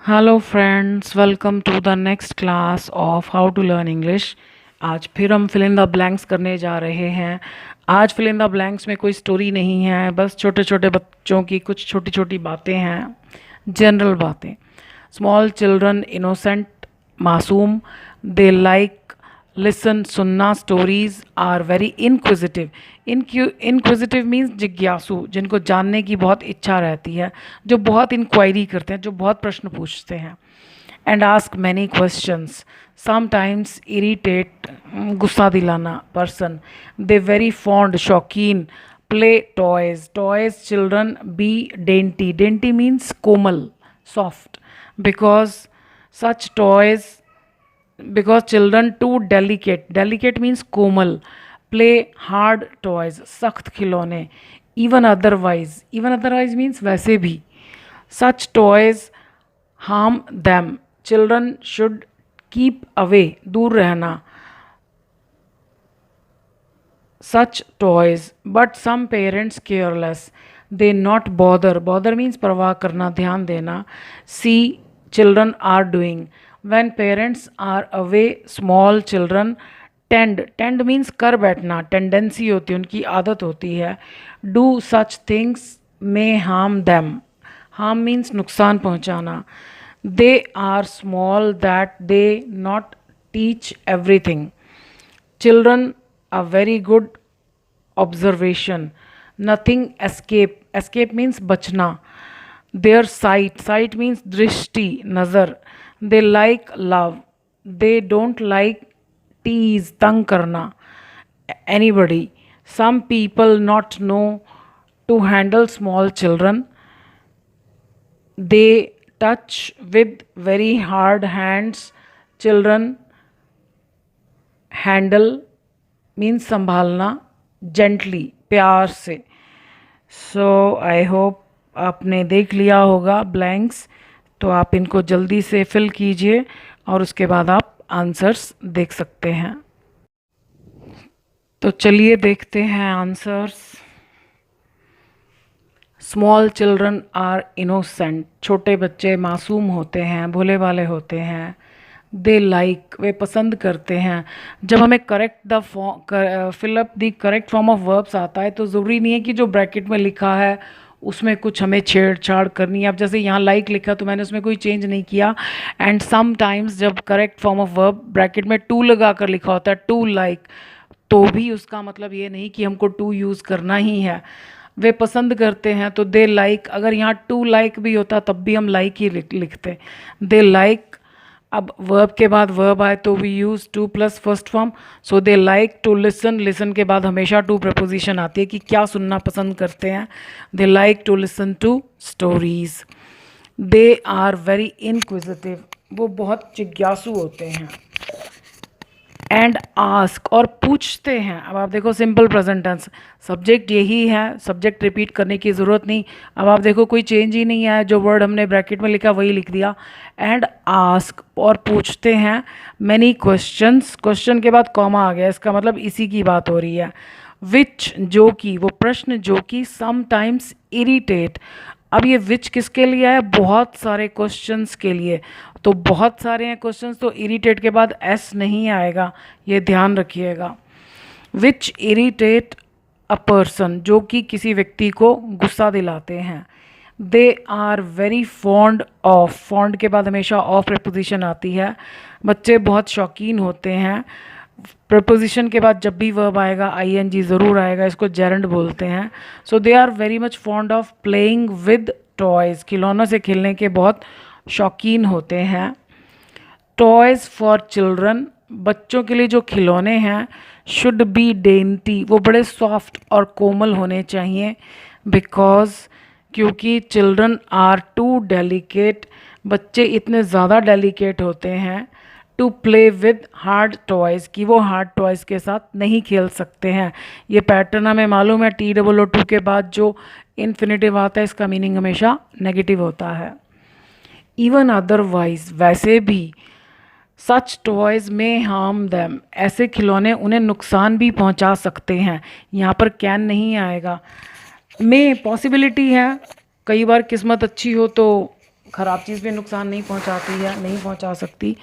Hello friends, welcome to the next class of how to learn English. आज फिर हम fill in the blanks करने जा रहे हैं। आज फिल इन द ब्लैंक्स में कोई स्टोरी नहीं है, बस छोटे छोटे बच्चों की कुछ छोटी छोटी बातें हैं, जनरल बातें। स्मॉल चिल्ड्रन इनोसेंट, मासूम, दे लाइक लिसन सुनना, stories are very inquisitive. Inquisitive means जिज्ञासु, जिनको जानने की बहुत इच्छा रहती है, जो बहुत इंक्वायरी करते हैं, जो बहुत प्रश्न पूछते हैं। And ask many questions, sometimes irritate, गुस्सा दिलाना पर्सन। दे वेरी फॉन्ड, शौकीन, play toys. Toys children be dainty. Dainty means कोमल, soft, because such toys, because children too delicate means कोमल, play hard toys, सख्त खिलौने। even otherwise means वैसे भी। such toys harm them, children should keep away, दूर रहना। such toys but some parents careless, they not bother means परवाह करना, ध्यान देना। see children are doing, when parents are away small children tend means कर बैठना, टेंडेंसी होती है, उनकी आदत होती है। do such things may harm them, harm means नुकसान पहुंचाना। they are small that they not teach everything, children a very good observation, nothing escape means बचना। their sight means दृष्टि, नज़र। they like love, they don't like tease, तंग करना anybody। some people not know to handle small children, they touch with very hard hands, children handle means संभालना, gently, प्यार से। सो I hope आपने देख लिया होगा ब्लैंक्स, तो आप इनको जल्दी से फिल कीजिए और उसके बाद आप आंसर्स देख सकते हैं। तो चलिए देखते हैं answers. Small children are innocent, छोटे बच्चे मासूम होते हैं, भोले भाले होते हैं। दे लाइक, वे पसंद करते हैं। जब हमें correct the fill up the correct form of verbs आता है तो ज़रूरी नहीं है कि जो ब्रैकेट में लिखा है उसमें कुछ हमें छेड़छाड़ करनी है। अब जैसे यहाँ लाइक लिखा तो मैंने उसमें कोई चेंज नहीं किया। एंड सम टाइम्स जब correct form of verb bracket में टू लगा कर लिखा होता है, टू लाइक, तो भी उसका मतलब ये नहीं कि हमको टू यूज़ करना ही है। वे पसंद करते हैं तो दे लाइक, अगर यहाँ टू लाइक भी होता तब भी हम लाइक ही लिखते। दे लाइक, अब वर्ब के बाद वर्ब आए तो we use to plus first form. So they like to listen, listen के बाद हमेशा टू प्रपोजिशन आती है कि क्या सुनना पसंद करते हैं। They like to listen to stories. They are very inquisitive, वो बहुत जिज्ञासु होते हैं। एंड आस्क, और पूछते हैं। अब आप देखो सिंपल प्रेजेंट टेंस, सब्जेक्ट यही है, सब्जेक्ट रिपीट करने की ज़रूरत नहीं। अब आप देखो कोई चेंज ही नहीं है, जो वर्ड हमने ब्रैकेट में लिखा वही लिख दिया। एंड आस्क, और पूछते हैं। मैनी क्वेश्चंस, क्वेश्चन के बाद कॉमा आ गया, इसका मतलब इसी की बात हो रही है। विच, जो कि, वो प्रश्न जो कि, समटाइम्स इरिटेट। अब ये विच किसके लिए है? बहुत सारे क्वेश्चंस के लिए। तो बहुत सारे हैं क्वेश्चंस, तो इरिटेट के बाद एस नहीं आएगा, ये ध्यान रखिएगा। विच इरिटेट अ पर्सन, जो कि किसी व्यक्ति को गुस्सा दिलाते हैं। They are very fond of, fond के बाद हमेशा ऑफ प्रपोजिशन आती है। बच्चे बहुत शौकीन होते हैं। प्रपोजिशन के बाद जब भी वर्ब आएगा आईएनजी ज़रूर आएगा, इसको जेरेंड बोलते हैं। So they are very much fond of playing with toys, खिलौनों से खेलने के बहुत शौकीन होते हैं। टॉयज़ फॉर चिल्ड्रन, बच्चों के लिए जो खिलौने हैं, शुड बी डेंटी, वो बड़े सॉफ्ट और कोमल होने चाहिए। बिकॉज, क्योंकि चिल्ड्रन आर टू डेलिकेट, बच्चे इतने ज़्यादा डेलिकेट होते हैं। To play with hard toys, कि वो हार्ड टॉयज़ के साथ नहीं खेल सकते हैं। ये पैटर्न हमें मालूम है, TOO के बाद जो इन्फिनेटिव आता है इसका मीनिंग हमेशा नेगेटिव होता है। इवन अदरवाइज, वैसे भी। सच टॉयज़ में हार्म दैम, ऐसे खिलौने उन्हें नुकसान भी पहुंचा सकते हैं। यहाँ पर कैन नहीं आएगा। में पॉसिबिलिटी है, कई बार किस्मत अच्छी हो तो ख़राब चीज़ भी नुकसान नहीं पहुंचाती है, नहीं पहुंचा सकती।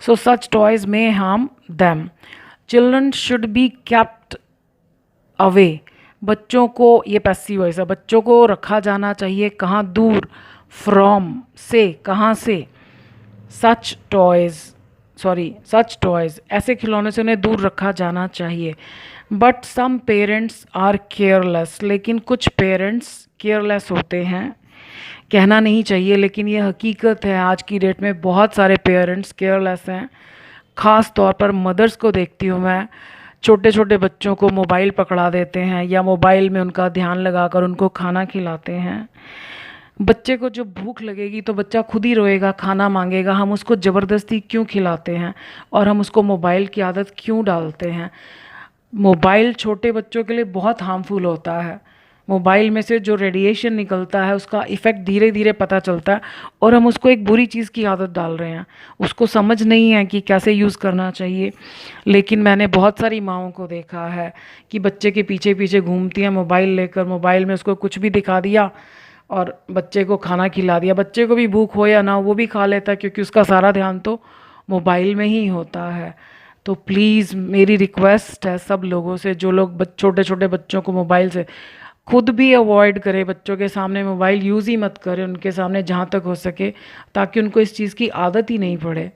So such toys may harm them. Children should be kept away. बच्चों को, ये पैसिव वॉइस है, बच्चों को रखा जाना चाहिए कहाँ? दूर। फ्रॉम, से, कहाँ से? सच टॉयज़, सच टॉयज़, ऐसे खिलौने से उन्हें दूर रखा जाना चाहिए। But some parents are careless, लेकिन कुछ पेरेंट्स केयरलेस होते हैं। कहना नहीं चाहिए लेकिन ये हकीकत है, आज की डेट में बहुत सारे पेरेंट्स केयरलेस हैं। ख़ास तौर पर मदर्स को देखती हूँ मैं, छोटे छोटे बच्चों को मोबाइल पकड़ा देते हैं या मोबाइल में उनका ध्यान लगाकर उनको खाना खिलाते हैं। बच्चे को जो भूख लगेगी तो बच्चा खुद ही रोएगा, खाना मांगेगा, हम उसको ज़बरदस्ती क्यों खिलाते हैं और हम उसको मोबाइल की आदत क्यों डालते हैं? मोबाइल छोटे बच्चों के लिए बहुत हार्मफुल होता है। मोबाइल में से जो रेडिएशन निकलता है उसका इफ़ेक्ट धीरे धीरे पता चलता है और हम उसको एक बुरी चीज़ की आदत डाल रहे हैं। उसको समझ नहीं है कि कैसे यूज़ करना चाहिए। लेकिन मैंने बहुत सारी माँओं को देखा है कि बच्चे के पीछे पीछे घूमती हैं मोबाइल लेकर, मोबाइल में उसको कुछ भी दिखा दिया और बच्चे को खाना खिला दिया। बच्चे को भी भूख हो या ना हो वो भी खा लेता है क्योंकि उसका सारा ध्यान तो मोबाइल में ही होता है। तो प्लीज़ मेरी रिक्वेस्ट है सब लोगों से, जो लोग छोटे छोटे बच्चों को मोबाइल से, खुद भी अवॉइड करें, बच्चों के सामने मोबाइल यूज़ ही मत करें उनके सामने जहाँ तक हो सके, ताकि उनको इस चीज़ की आदत ही नहीं पड़े।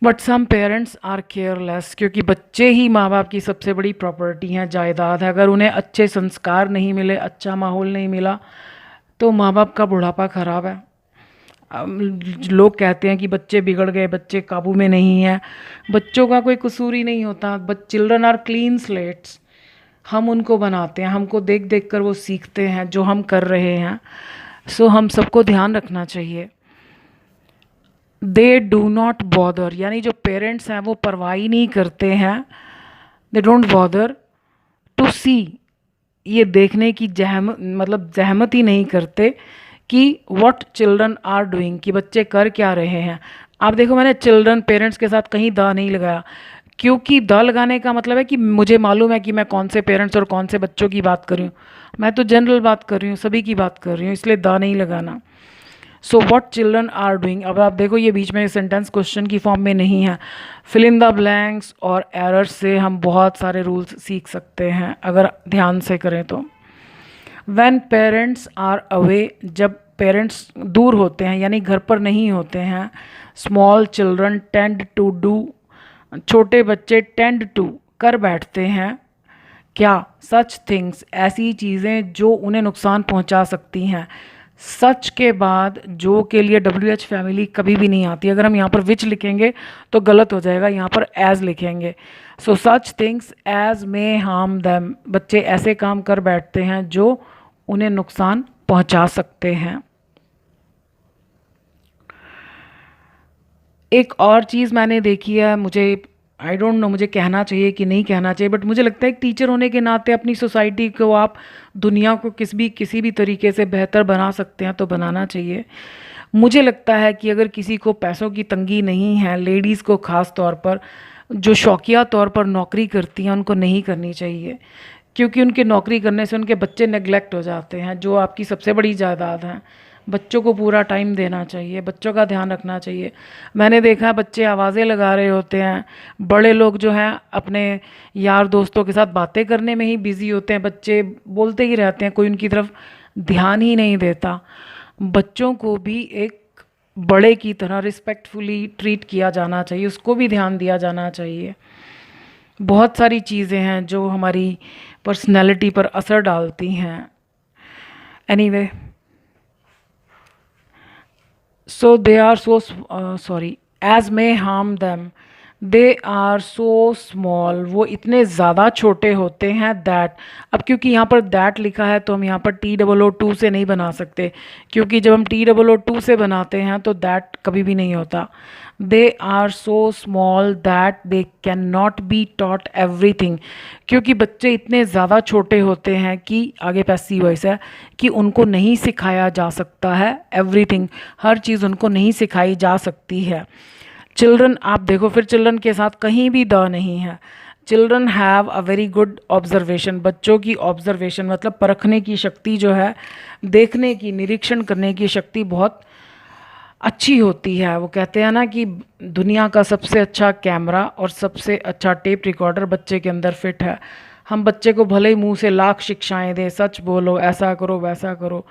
But some parents are careless, क्योंकि बच्चे ही माँ बाप की सबसे बड़ी प्रॉपर्टी हैं, जायदाद है। अगर उन्हें अच्छे संस्कार नहीं मिले, अच्छा माहौल नहीं मिला, तो माँ बाप का बुढ़ापा ख़राब है। लोग कहते हैं कि बच्चे बिगड़ गए, बच्चे काबू में नहीं हैं। बच्चों का कोई कसूर ही नहीं होता। But children are clean slates, हम उनको बनाते हैं, हमको देख देख कर वो सीखते हैं जो हम कर रहे हैं। सो हम सबको ध्यान रखना चाहिए। दे डू नॉट बॉदर, यानी जो पेरेंट्स हैं वो परवाह ही नहीं करते हैं। दे डोंट बॉदर टू सी, ये देखने की जहमत ही नहीं करते कि व्हाट चिल्ड्रन आर डूइंग, कि बच्चे कर क्या रहे हैं। आप देखो, मैंने चिल्ड्रन पेरेंट्स के साथ कहीं द नहीं लगाया, क्योंकि द लगाने का मतलब है कि मुझे मालूम है कि मैं कौन से पेरेंट्स और कौन से बच्चों की बात कर रही हूँ। मैं तो जनरल बात कर रही हूँ, सभी की बात कर रही हूँ, इसलिए द नहीं लगाना। So what children are doing, अब आप देखो ये बीच में सेंटेंस क्वेश्चन की फॉर्म में नहीं है। फिल इन द ब्लैंक्स और एरर्स से हम बहुत सारे रूल्स सीख सकते हैं अगर ध्यान से करें तो। व्हेन पेरेंट्स आर अवे, जब पेरेंट्स दूर होते हैं यानी घर पर नहीं होते हैं। Small children tend to do, छोटे बच्चे टेंड टू, कर बैठते हैं क्या? सच थिंग्स, ऐसी चीज़ें जो उन्हें नुकसान पहुंचा सकती हैं। सच के बाद जो के लिए WH फैमिली कभी भी नहीं आती। अगर हम यहाँ पर विच लिखेंगे तो गलत हो जाएगा, यहाँ पर एज लिखेंगे। So such things as may harm them, बच्चे ऐसे काम कर बैठते हैं जो उन्हें नुकसान पहुंचा सकते हैं। एक और चीज़ मैंने देखी है, मुझे आई डोंट नो मुझे कहना चाहिए कि नहीं कहना चाहिए, बट मुझे लगता है एक टीचर होने के नाते अपनी सोसाइटी को, आप दुनिया को किसी भी तरीके से बेहतर बना सकते हैं तो बनाना चाहिए। मुझे लगता है कि अगर किसी को पैसों की तंगी नहीं है, लेडीज़ को ख़ास तौर पर जो शौकिया तौर पर नौकरी करती हैं उनको नहीं करनी चाहिए, क्योंकि उनके नौकरी करने से उनके बच्चे नेग्लेक्ट हो जाते हैं, जो आपकी सबसे बड़ी जायदाद है। बच्चों को पूरा टाइम देना चाहिए, बच्चों का ध्यान रखना चाहिए। मैंने देखा है बच्चे आवाज़ें लगा रहे होते हैं, बड़े लोग जो हैं अपने यार दोस्तों के साथ बातें करने में ही बिज़ी होते हैं, बच्चे बोलते ही रहते हैं, कोई उनकी तरफ ध्यान ही नहीं देता। बच्चों को भी एक बड़े की तरह रिस्पेक्टफुली ट्रीट किया जाना चाहिए, उसको भी ध्यान दिया जाना चाहिए। बहुत सारी चीज़ें हैं जो हमारी पर्सनैलिटी पर असर डालती हैं। Anyway, so they are so as may harm them, they are so small, वो इतने ज़्यादा छोटे होते हैं that, अब क्योंकि यहाँ पर that लिखा है तो हम यहाँ पर TOO2 से नहीं बना सकते, क्योंकि जब हम TOO2 से बनाते हैं तो that कभी भी नहीं होता। they are so small that they cannot be taught everything, क्योंकि बच्चे इतने ज़्यादा छोटे होते हैं कि, आगे पैसिव वॉइस है, कि उनको नहीं सिखाया जा सकता है everything, हर चीज़ उनको नहीं सिखाई जा सकती है। चिल्ड्रन, आप देखो फिर चिल्ड्रन के साथ कहीं भी द नहीं है, children have a very good observation, बच्चों की ऑब्जर्वेशन मतलब परखने की शक्ति जो है, देखने की, निरीक्षण करने की शक्ति बहुत अच्छी होती है। वो कहते हैं ना कि दुनिया का सबसे अच्छा कैमरा और सबसे अच्छा टेप रिकॉर्डर बच्चे के अंदर फिट है। हम बच्चे को भले ही मुंह से लाख शिक्षाएं दें, सच बोलो, ऐसा करो, वैसा करो,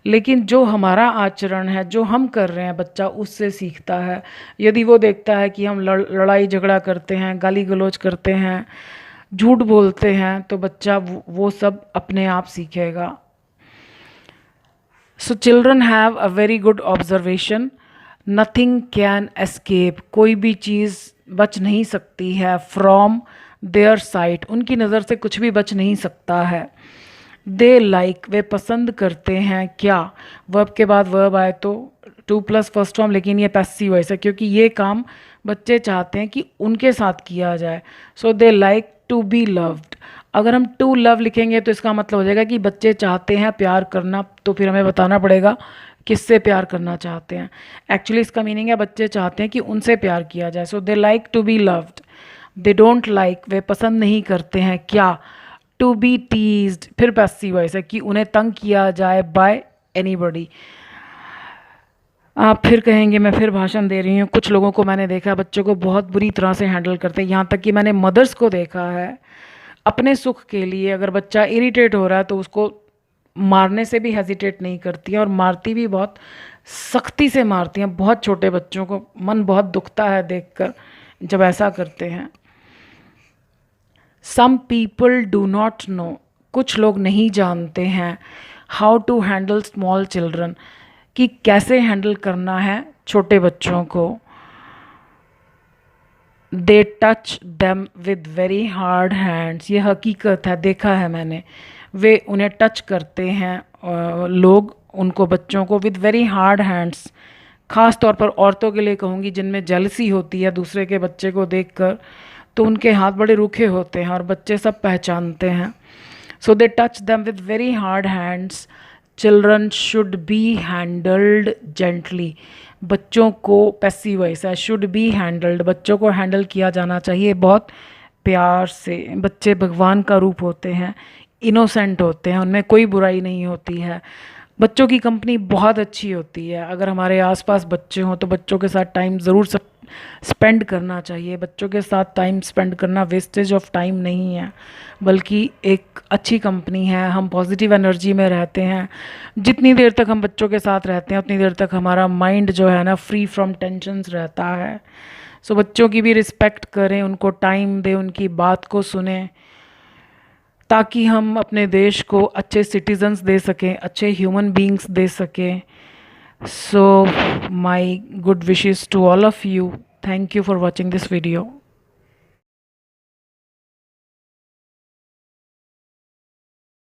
लेकिन जो हमारा आचरण है, जो हम कर रहे हैं, बच्चा उससे सीखता है। यदि वो देखता है कि हम लड़ाई झगड़ा करते हैं, गाली गलौज करते हैं, झूठ बोलते हैं, तो बच्चा वो सब अपने आप सीखेगा। So children have a very good observation. Nothing can escape, कोई भी चीज़ बच नहीं सकती है फ्रॉम देयर साइट, उनकी नज़र से कुछ भी बच नहीं सकता है। दे लाइक, वे पसंद करते हैं क्या, वर्ब के बाद वर्ब आए तो टू प्लस फर्स्ट फॉर्म, लेकिन ये पैसिव वॉइस है क्योंकि ये काम बच्चे चाहते हैं कि उनके साथ किया जाए। So they like to be loved. अगर हम टू लव लिखेंगे तो इसका मतलब हो जाएगा कि बच्चे चाहते हैं प्यार करना, तो फिर हमें बताना पड़ेगा किससे प्यार करना चाहते हैं। एक्चुअली इसका मीनिंग है बच्चे चाहते हैं कि उनसे प्यार किया जाए। So they like to be loved. They don't like, वे पसंद नहीं करते हैं क्या, टू बी टीज्ड, फिर पैसिव वॉइस है कि उन्हें तंग किया जाए बाय एनीबॉडी। आप फिर कहेंगे मैं फिर भाषण दे रही हूँ। कुछ लोगों को मैंने देखा है बच्चों को बहुत बुरी तरह से हैंडल करते हैं, यहाँ तक कि मैंने मदर्स को देखा है अपने सुख के लिए अगर बच्चा इरिटेट हो रहा है तो उसको मारने से भी हेजिटेट नहीं करती हैं, और मारती भी बहुत सख्ती से मारती हैं। बहुत छोटे बच्चों को मन बहुत दुखता है देखकर जब ऐसा करते हैं। Some people do not know, कुछ लोग नहीं जानते हैं, how to handle small children, कि कैसे हैंडल करना है छोटे बच्चों को। They touch them with very hard hands, ये हकीकत है, देखा है मैंने। वे उन्हें टच करते हैं लोग उनको, बच्चों को, विद वेरी हार्ड हैंड्स। ख़ास तौर पर औरतों के लिए कहूँगी जिनमें जेलसी होती है दूसरे के बच्चे को देखकर, तो उनके हाथ बड़े रूखे होते हैं और बच्चे सब पहचानते हैं। So they touch them with very hard hands. Children should be handled gently, बच्चों को, पैसिव वॉइस है, शुड बी हैंडल्ड, बच्चों को हैंडल किया जाना चाहिए बहुत प्यार से। बच्चे भगवान का रूप होते हैं, इनोसेंट होते हैं, उनमें कोई बुराई नहीं होती है। बच्चों की कंपनी बहुत अच्छी होती है। अगर हमारे आसपास बच्चे हों तो बच्चों के साथ टाइम ज़रूर स्पेंड करना चाहिए। बच्चों के साथ टाइम स्पेंड करना वेस्टेज ऑफ टाइम नहीं है, बल्कि एक अच्छी कंपनी है। हम पॉजिटिव एनर्जी में रहते हैं। जितनी देर तक हम बच्चों के साथ रहते हैं उतनी देर तक हमारा माइंड जो है ना फ्री फ्रॉम टेंशन्स रहता है। सो बच्चों की भी रिस्पेक्ट करें, उनको टाइम दें, उनकी बात को सुने, ताकि हम अपने देश को अच्छे सिटीजन्स दे सकें, अच्छे ह्यूमन बींग्स दे सकें। So my good wishes to all of you. Thank you for watching this video.